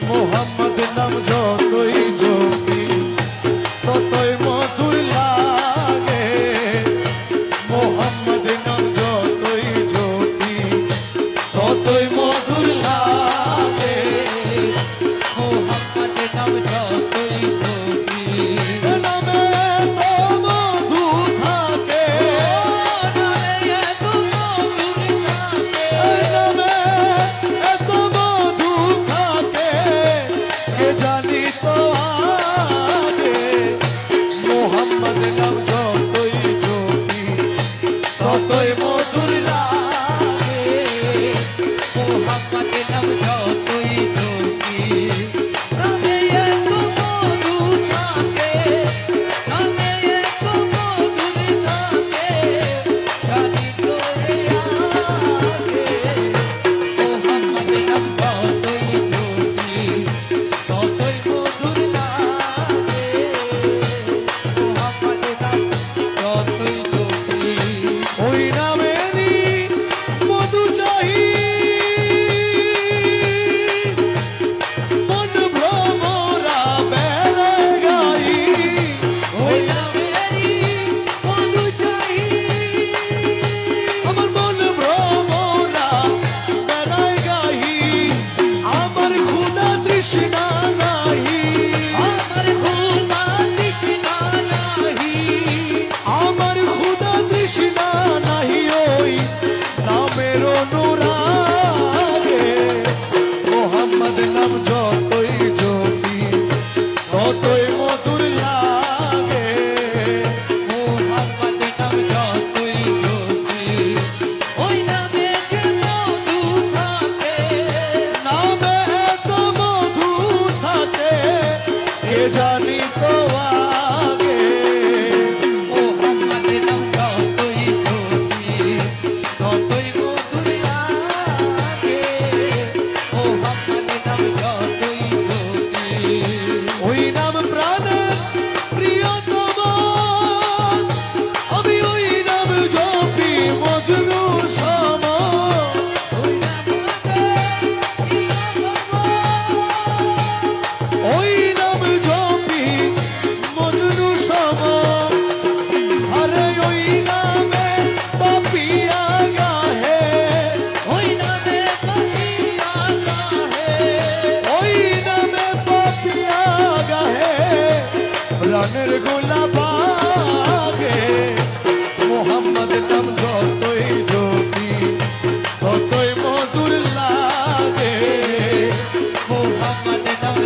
মোহাম্মদ নাম যতই জপি ততই মধুর লাগে। মোহাম্মদ নাম যতই জপি ততই মধুর লাগে। মোহাম্মদ নাম যতই জপি নামে তো মধু থাকে, নামে এত মধুর থাকে, নামে এত মধু থাকে, কে জানি তো আগে। মোহাম্মদ নাম যতই জপি ততই মধুর লাগে। মোহাম্মদ নাম যতই জপি নামে এত মধু থাকে, নামে এত মধুর থাকে, জানি তো আগে। মোহাম্মদ নাম যতই জপি ততই মধুর লাগে। মোহাম্মদ নাম যতই জপি ওই নামেরই মধু চাই, মন ভ্রমরা বেড়ায় গাই। ওই নামেরই মধু চাই, আমার মন ভ্রমরা বেড়ায় গাই। আমার ক্ষুধা তৃষ্ণা নাহি, আমার ক্ষুধা তৃষ্ণা নাহি, আমার ক্ষুধা তৃষ্ণা নাহি। ওই নামের অনুরাগে মোহাম্মদ নাম যতই জপি ততই মধুর লাগে। মোহাম্মদ নাম যতই জপি ওই নামে যে মধু থাকে, নামে এত মধু থাকে, কে জানি তো আগে। মোহাম্মদ নাম যতই জপি ততই মধুর লাগে। মোহাম্মদ নাম যতই জপি ওই নাম প্রাণের প্রিয়তম, আমি ওই নাম জপি মজনু সম। ওই নামে ওই নাম জপি মজনু সম। আরে ওই নামে পাপিয়া গাহে, ওই নামে পাপিয়া গাহে, ওই নামে পাপিয়া গাহে, প্রাণের গোলা বাগে। মোহাম্মদ নাম যতই জপি ততই মধুর লাগে। মোহাম্মদ নাম